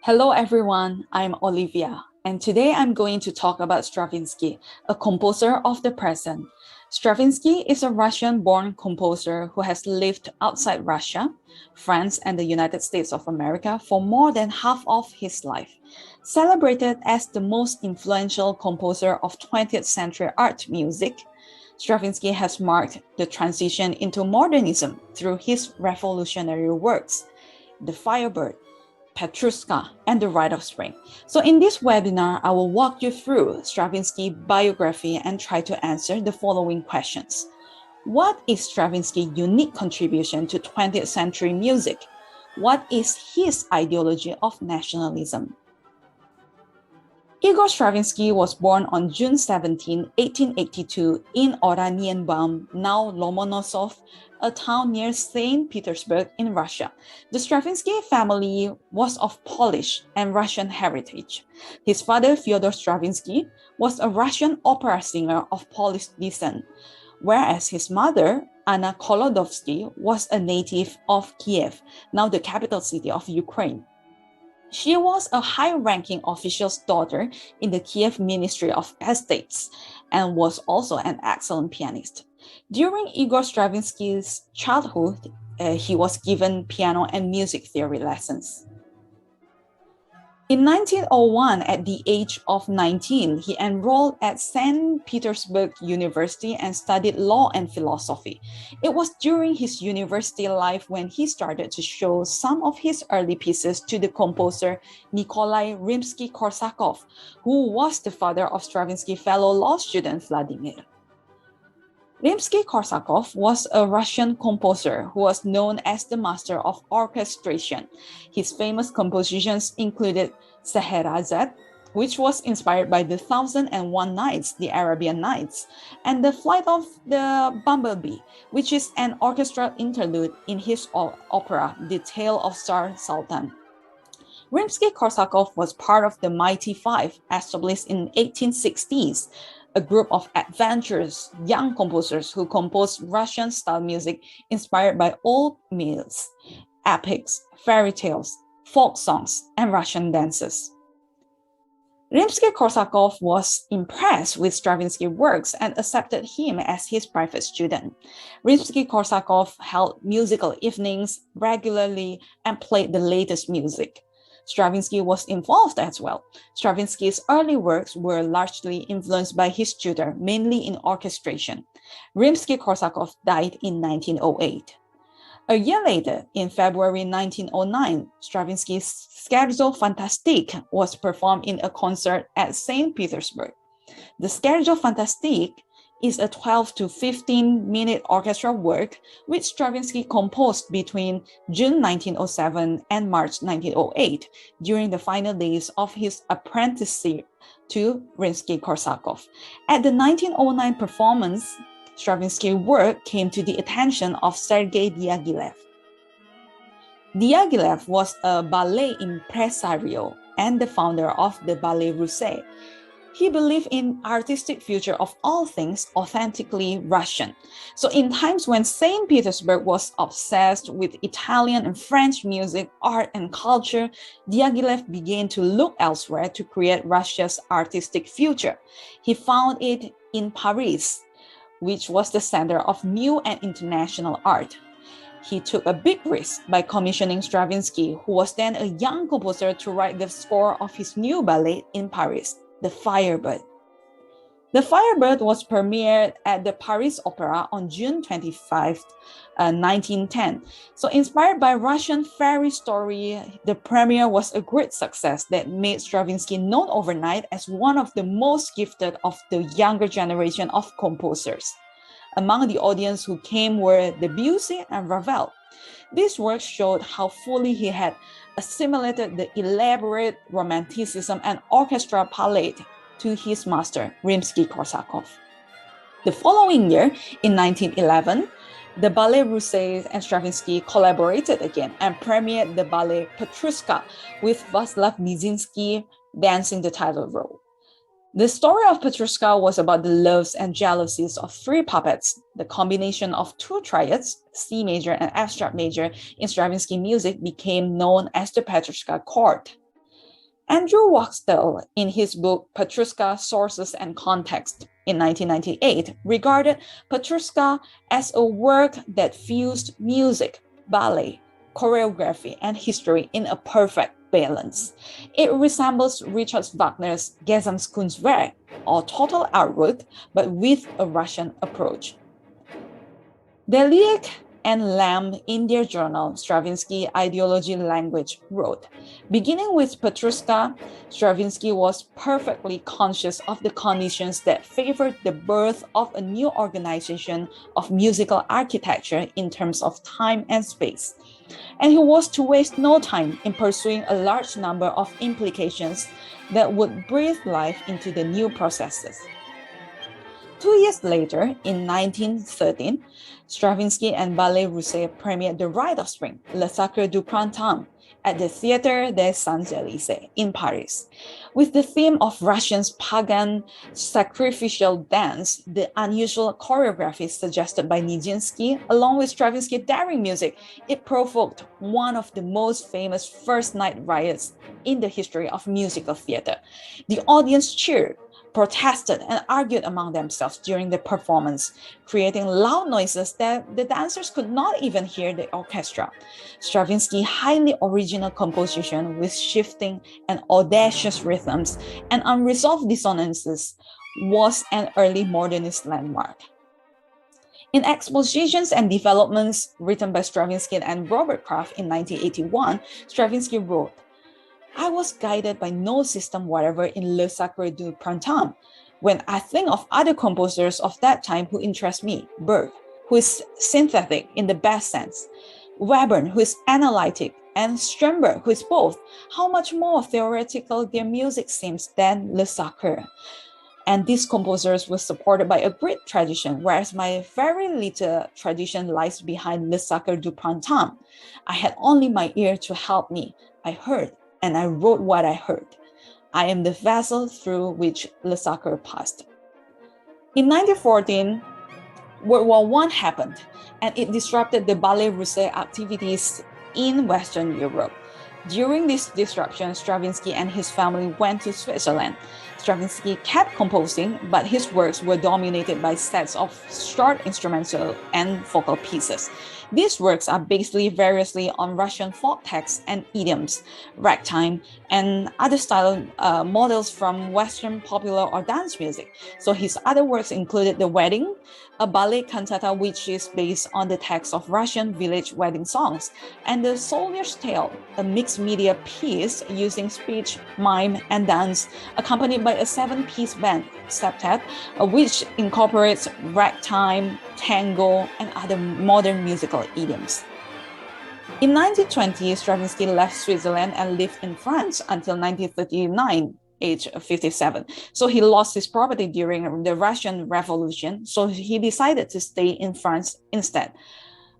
Hello everyone, I'm Olivia, and today I'm going to talk about Stravinsky, a composer of the present. Stravinsky is a Russian-born composer who has lived outside Russia, France, and the United States of America for more than half of his life. Celebrated as the most influential composer of 20th century art music, Stravinsky has marked the transition into modernism through his revolutionary works, The Firebird, Petrushka, and the Rite of Spring. So in this webinar, I will walk you through Stravinsky biography and try to answer the following questions. What is Stravinsky's unique contribution to 20th century music? What is his ideology of nationalism? Igor Stravinsky was born on June 17, 1882 in Oranienbaum, now Lomonosov, a town near St. Petersburg in Russia. The Stravinsky family was of Polish and Russian heritage. His father, Fyodor Stravinsky, was a Russian opera singer of Polish descent, whereas his mother, Anna Kolodovsky, was a native of Kiev, now the capital city of Ukraine. She was a high-ranking official's daughter in the Kiev Ministry of Estates and was also an excellent pianist. During Igor Stravinsky's childhood, he was given piano and music theory lessons. In 1901, at the age of 19, he enrolled at St. Petersburg University and studied law and philosophy. It was during his university life when he started to show some of his early pieces to the composer Nikolai Rimsky-Korsakov, who was the father of Stravinsky's fellow law student Vladimir. Rimsky-Korsakov was a Russian composer who was known as the master of orchestration. His famous compositions included Scheherazade, which was inspired by the 1001 Nights, the Arabian Nights, and The Flight of the Bumblebee, which is an orchestral interlude in his opera, The Tale of Tsar Sultan. Rimsky-Korsakov was part of the Mighty Five, established in 1860s, a group of adventurous young composers who composed Russian-style music inspired by old myths, epics, fairy tales, folk songs, and Russian dances. Rimsky-Korsakov was impressed with Stravinsky's works and accepted him as his private student. Rimsky-Korsakov held musical evenings regularly and played the latest music. Stravinsky was involved as well. Stravinsky's early works were largely influenced by his tutor, mainly in orchestration. Rimsky-Korsakov died in 1908. A year later, in February 1909, Stravinsky's Scherzo Fantastique was performed in a concert at St. Petersburg. The Scherzo Fantastique is a 12 to 15-minute orchestral work which Stravinsky composed between June 1907 and March 1908 during the final days of his apprenticeship to Rimsky-Korsakov. At the 1909 performance, Stravinsky's work came to the attention of Sergei Diaghilev. Diaghilev was a ballet impresario and the founder of the Ballet Russe. He believed in artistic future of all things authentically Russian. So in times when St. Petersburg was obsessed with Italian and French music, art, and culture, Diaghilev began to look elsewhere to create Russia's artistic future. He found it in Paris, which was the center of new and international art. He took a big risk by commissioning Stravinsky, who was then a young composer, to write the score of his new ballet in Paris, The Firebird. The Firebird was premiered at the Paris Opera on June 25, 1910. So inspired by Russian fairy story, the premiere was a great success that made Stravinsky known overnight as one of the most gifted of the younger generation of composers. Among the audience who came were Debussy and Ravel. This work showed how fully he had assimilated the elaborate romanticism and orchestral palette to his master, Rimsky-Korsakov. The following year, in 1911, the Ballet Russe and Stravinsky collaborated again and premiered the ballet Petrushka with Vaslav Nijinsky dancing the title role. The story of Petrushka was about the loves and jealousies of three puppets. The combination of two triads, C major and F sharp major, in Stravinsky music became known as the Petrushka chord. Andrew Wachtel, in his book Petrushka, Sources and Context in 1998, regarded Petrushka as a work that fused music, ballet, choreography, and history in a perfect balance. It resembles Richard Wagner's Gesamtkunstwerk, or total artwork, but with a Russian approach. Deliek and Lamb in their journal, Stravinsky Ideology Language, wrote, beginning with Petrushka, Stravinsky was perfectly conscious of the conditions that favored the birth of a new organization of musical architecture in terms of time and space. And he was to waste no time in pursuing a large number of implications that would breathe life into the new processes. 2 years later, in 1913, Stravinsky and Ballet Russe premiered the Rite of Spring, Le Sacre du Printemps, at the Théâtre des Champs-Élysées in Paris. With the theme of Russia's pagan sacrificial dance, the unusual choreography suggested by Nijinsky, along with Stravinsky's daring music, it provoked one of the most famous first night riots in the history of musical theater. The audience cheered, protested, and argued among themselves during the performance, creating loud noises that the dancers could not even hear the orchestra. Stravinsky's highly original composition with shifting and audacious rhythms and unresolved dissonances was an early modernist landmark. In Expositions and Developments, written by Stravinsky and Robert Kraft in 1981, Stravinsky wrote, I was guided by no system whatever in Le Sacre du Printemps. When I think of other composers of that time who interest me, Berg, who is synthetic in the best sense, Webern, who is analytic, and Strindberg, who is both, how much more theoretical their music seems than Le Sacre. And these composers were supported by a great tradition, whereas my very little tradition lies behind Le Sacre du Printemps. I had only my ear to help me. I heard, and I wrote what I heard. I am the vessel through which Le Sacre passed. In 1914, World War I happened, and it disrupted the Ballet Russe activities in Western Europe. During this disruption, Stravinsky and his family went to Switzerland. Stravinsky kept composing, but his works were dominated by sets of short instrumental and vocal pieces. These works are based variously on Russian folk texts and idioms, ragtime, and other style models from Western popular or dance music. So his other works included The Wedding, a ballet cantata which is based on the text of Russian village wedding songs, and The Soldier's Tale, a mixed media piece using speech, mime, and dance, accompanied by a 7-piece band, septet, which incorporates ragtime, tango, and other modern musical idioms. In 1920, Stravinsky left Switzerland and lived in France until 1939, age 57. So he lost his property during the Russian Revolution, so he decided to stay in France instead.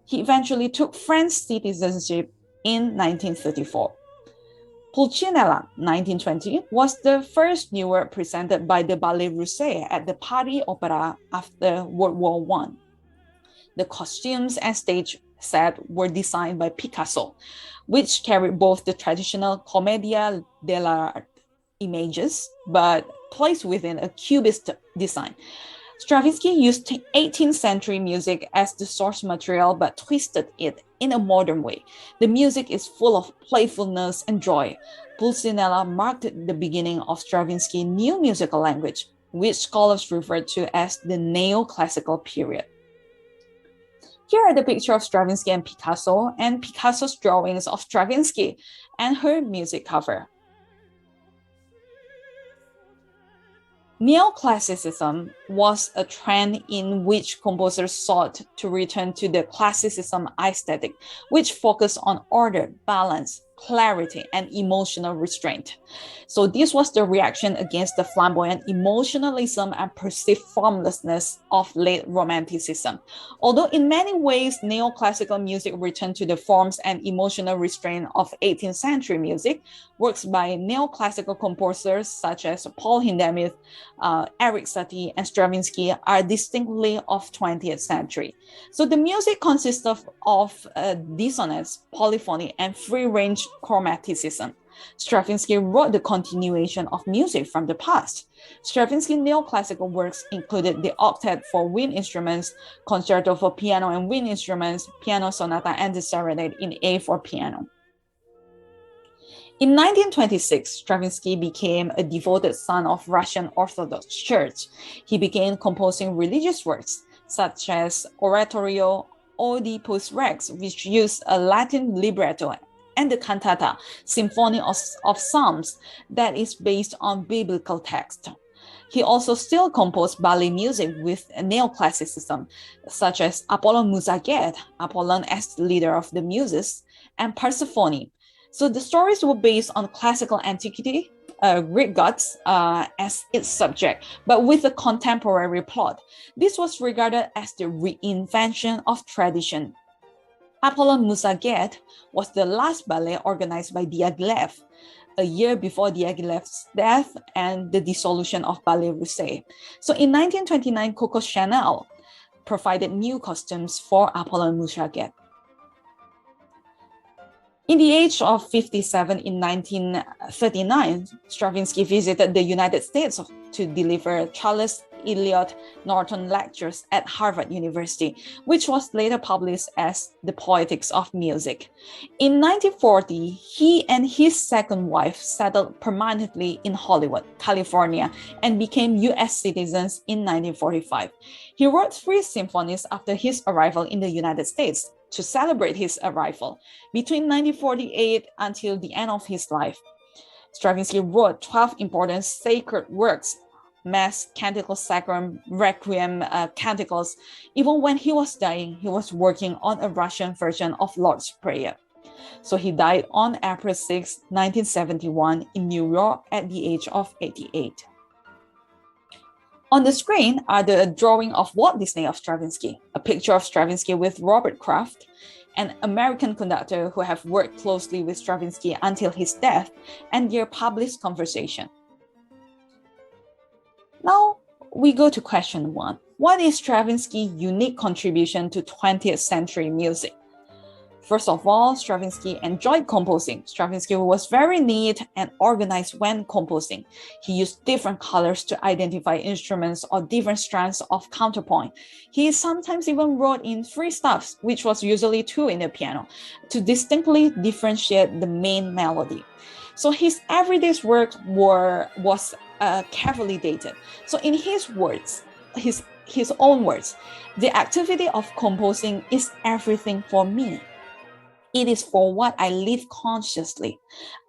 He eventually took French citizenship in 1934. Pulcinella, 1920, was the first new work presented by the Ballet Russe at the Paris Opera after World War I. The costumes and stage set were designed by Picasso, which carried both the traditional Commedia dell'arte images, but placed within a cubist design. Stravinsky used 18th century music as the source material, but twisted it in a modern way. The music is full of playfulness and joy. Pulcinella marked the beginning of Stravinsky's new musical language, which scholars refer to as the neoclassical period. Here are the pictures of Stravinsky and Picasso's drawings of Stravinsky and her music cover. Neoclassicism was a trend in which composers sought to return to the classicism aesthetic, which focused on order, balance, clarity, and emotional restraint. So this was the reaction against the flamboyant emotionalism and perceived formlessness of late Romanticism. Although in many ways, neoclassical music returned to the forms and emotional restraint of 18th century music, works by neoclassical composers such as Paul Hindemith, Erik Satie, and Stravinsky are distinctly of 20th century. So the music consists of dissonance, polyphony, and free-range chromaticism. Stravinsky wrote the continuation of music from the past. Stravinsky's neoclassical works included the Octet for Wind Instruments, Concerto for Piano and Wind Instruments, Piano Sonata, and the Serenade in A for Piano. In 1926, Stravinsky became a devoted son of Russian Orthodox Church. He began composing religious works, such as Oratorio Oedipus Rex, which used a Latin libretto, and the cantata, Symphony of Psalms, that is based on biblical text. He also still composed ballet music with neoclassicism, such as Apollon Musaget, Apollon as the leader of the Muses, and Persephone. So the stories were based on classical antiquity, Greek gods as its subject, but with a contemporary plot. This was regarded as the reinvention of tradition. Apollon Musaget was the last ballet organized by Diaghilev, a year before Diaghilev's death and the dissolution of Ballet Russe. So in 1929, Coco Chanel provided new costumes for Apollon Musaget. In the age of 57 in 1939, Stravinsky visited the United States to deliver Charles Eliot Norton Lectures at Harvard University, which was later published as The Poetics of Music. In 1940, he and his second wife settled permanently in Hollywood, California, and became U.S. citizens in 1945. He wrote 3 symphonies after his arrival in the United States to celebrate his arrival between 1948 until the end of his life. Stravinsky wrote 12 important sacred works, Mass, Canticles Sacrum, Requiem, Canticles. Even when he was dying, he was working on a Russian version of Lord's Prayer. So he died on April 6, 1971 in New York at the age of 88. On the screen are the drawing of Walt Disney of Stravinsky, a picture of Stravinsky with Robert Kraft, an American conductor who have worked closely with Stravinsky until his death, and their published conversation. Now we go to question 1. What is Stravinsky's unique contribution to 20th century music? First of all, Stravinsky enjoyed composing. Stravinsky was very neat and organized when composing. He used different colors to identify instruments or different strands of counterpoint. He sometimes even wrote in 3 staffs, which was usually 2 in the piano, to distinctly differentiate the main melody. So his everyday work was carefully dated. So in his words, his own words, the activity of composing is everything for me. It is for what I live consciously.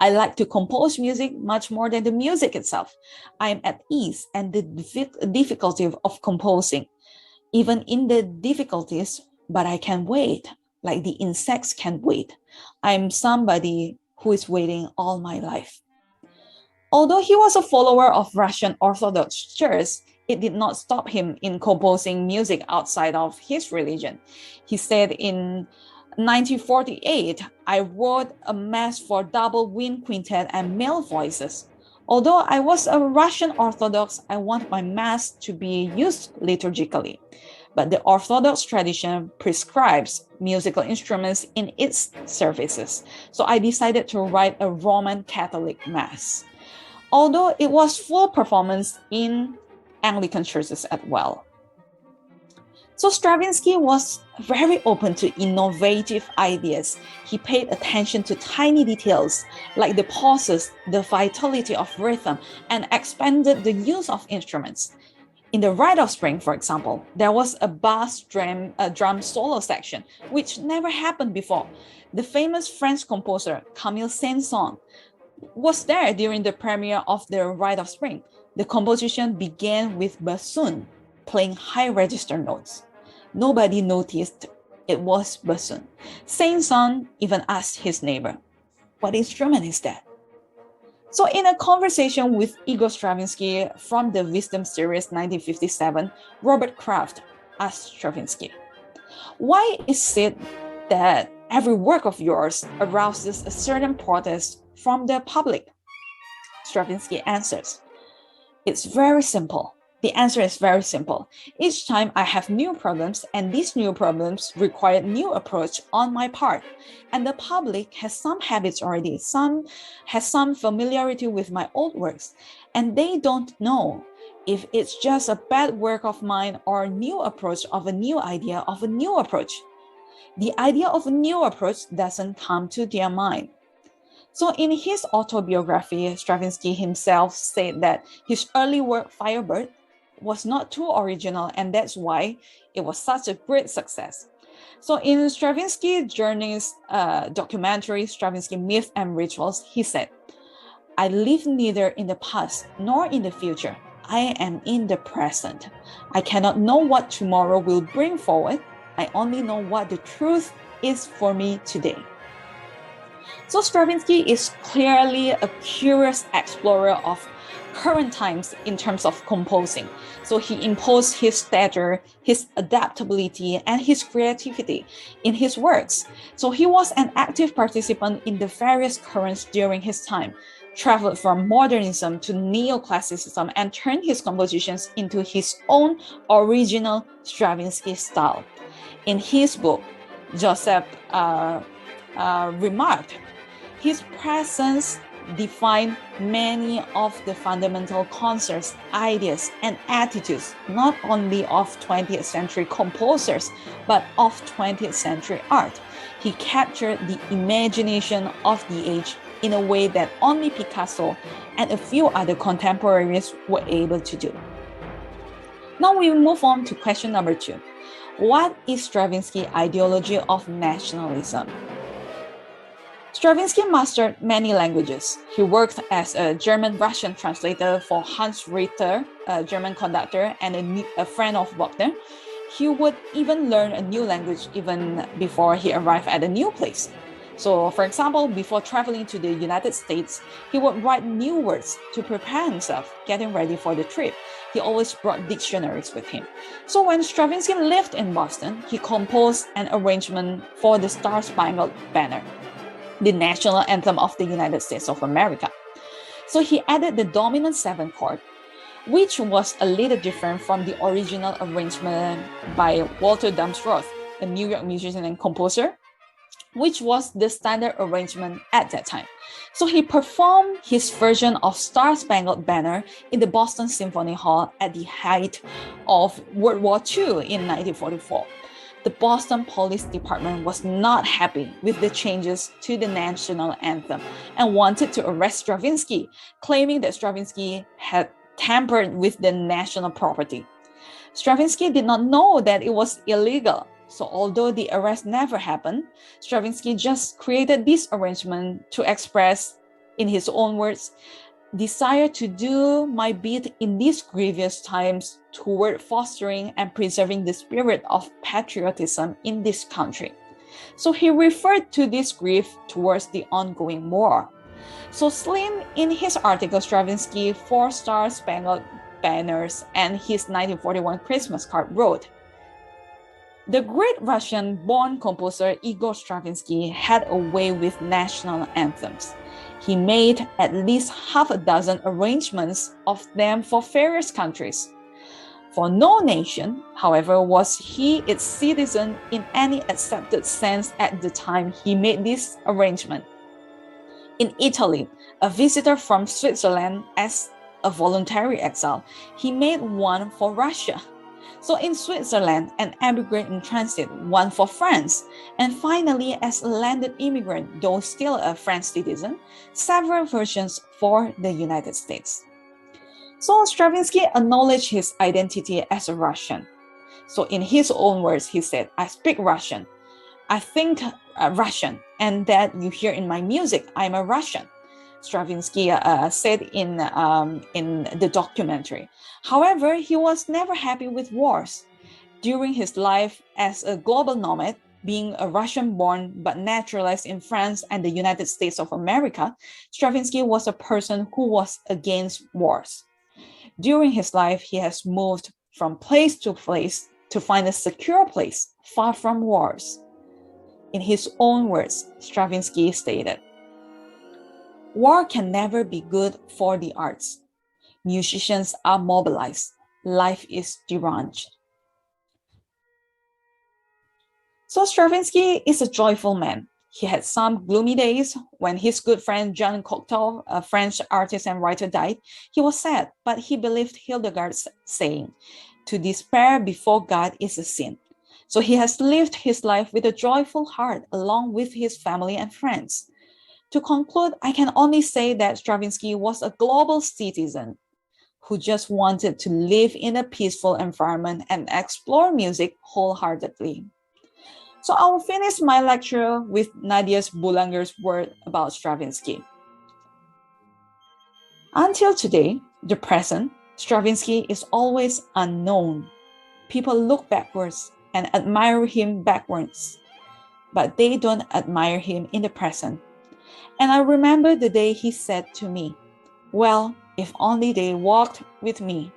I like to compose music much more than the music itself. I am at ease and the difficulty of composing, even in the difficulties, but I can wait, like the insects can wait. I am somebody who is waiting all my life. Although he was a follower of Russian Orthodox Church, it did not stop him in composing music outside of his religion. He said in 1948, I wrote a mass for double wind quintet and male voices. Although I was a Russian Orthodox, I want my mass to be used liturgically. But the Orthodox tradition prescribes musical instruments in its services. So I decided to write a Roman Catholic mass. Although it was full performance in Anglican churches as well. So Stravinsky was very open to innovative ideas. He paid attention to tiny details like the pauses, the vitality of rhythm, and expanded the use of instruments. In the Rite of Spring, for example, there was a bass drum solo section, which never happened before. The famous French composer Camille Saint-Saëns was there during the premiere of the Rite of Spring. The composition began with bassoon, playing high register notes. Nobody noticed it was bassoon. Saint-Saëns even asked his neighbor, "What instrument is that?" So in a conversation with Igor Stravinsky from the Wisdom series 1957, Robert Kraft asked Stravinsky, "Why is it that every work of yours arouses a certain protest from the public?" Stravinsky answers, "It's very simple. The answer is very simple. Each time I have new problems, and these new problems require new approach on my part. And the public has some habits already, has some familiarity with my old works, and they don't know if it's just a bad work of mine or a new approach of a new idea of a new approach. The idea of a new approach doesn't come to their mind. So in his autobiography, Stravinsky himself said that his early work, Firebird, was not too original, and that's why it was such a great success. So in Stravinsky Journey's documentary, Stravinsky Myth and Rituals, he said, I live neither in the past nor in the future. I am in the present. I cannot know what tomorrow will bring forward. I only know what the truth is for me today. So Stravinsky is clearly a curious explorer of current times in terms of composing. So he imposed his stature, his adaptability, and his creativity in his works. So he was an active participant in the various currents during his time, traveled from modernism to neoclassicism, and turned his compositions into his own original Stravinsky style. In his book, Joseph remarked, his presence defined many of the fundamental concepts, ideas, and attitudes, not only of 20th century composers, but of 20th century art. He captured the imagination of the age in a way that only Picasso and a few other contemporaries were able to do. Now we move on to question number 2. What is Stravinsky's ideology of nationalism? Stravinsky mastered many languages. He worked as a German-Russian translator for Hans Richter, a German conductor and a friend of Wagner. He would even learn a new language even before he arrived at a new place. So, for example, before traveling to the United States, he would write new words to prepare himself, getting ready for the trip. He always brought dictionaries with him. So when Stravinsky lived in Boston, he composed an arrangement for the Star-Spangled Banner, the national anthem of the United States of America. So he added the dominant 7th chord, which was a little different from the original arrangement by Walter Damsroth, a New York musician and composer, which was the standard arrangement at that time. So he performed his version of Star-Spangled Banner in the Boston Symphony Hall at the height of World War II in 1944. The Boston Police Department was not happy with the changes to the national anthem and wanted to arrest Stravinsky, claiming that Stravinsky had tampered with the national property. Stravinsky did not know that it was illegal. So although the arrest never happened, Stravinsky just created this arrangement to express, in his own words, desire to do my bit in these grievous times toward fostering and preserving the spirit of patriotism in this country. So he referred to this grief towards the ongoing war. So Slim, in his article Stravinsky, 4 Star-Spangled Banners and his 1941 Christmas card, wrote, the great Russian-born composer Igor Stravinsky had a way with national anthems. He made at least half a dozen arrangements of them for various countries. For no nation, however, was he its citizen in any accepted sense at the time he made this arrangement. In Italy, a visitor from Switzerland as a voluntary exile, he made one for Russia. So in Switzerland, an emigrant in transit, one for France, and finally, as a landed immigrant, though still a French citizen, several versions for the United States. So Stravinsky acknowledged his identity as a Russian. So in his own words, he said, I speak Russian, I think Russian, and that you hear in my music, I'm a Russian. Stravinsky said in the documentary. However, he was never happy with wars. During his life as a global nomad, being a Russian-born but naturalized in France and the United States of America, Stravinsky was a person who was against wars. During his life, he has moved from place to place to find a secure place, far from wars. In his own words, Stravinsky stated, war can never be good for the arts. Musicians are mobilized. life is deranged. So Stravinsky is a joyful man. He had some gloomy days. When his good friend Jean Cocteau, a French artist and writer, died, he was sad, but he believed Hildegard's saying, "To despair before God is a sin." So he has lived his life with a joyful heart along with his family and friends. To conclude, I can only say that Stravinsky was a global citizen who just wanted to live in a peaceful environment and explore music wholeheartedly. So I will finish my lecture with Nadia's Boulanger's word about Stravinsky. Until today, the present, Stravinsky is always unknown. People look backwards and admire him backwards, but they don't admire him in the present. And I remember the day he said to me, "Well, if only they walked with me."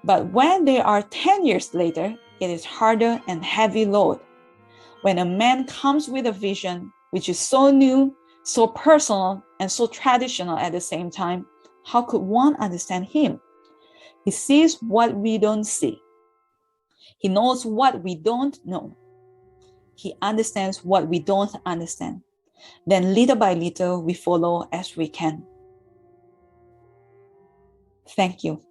But when they are 10 years later, it is harder and heavy load. When a man comes with a vision which is so new, so personal, and so traditional at the same time, how could one understand him? He sees what we don't see. He knows what we don't know. He understands what we don't understand. Then little by little, we follow as we can. Thank you.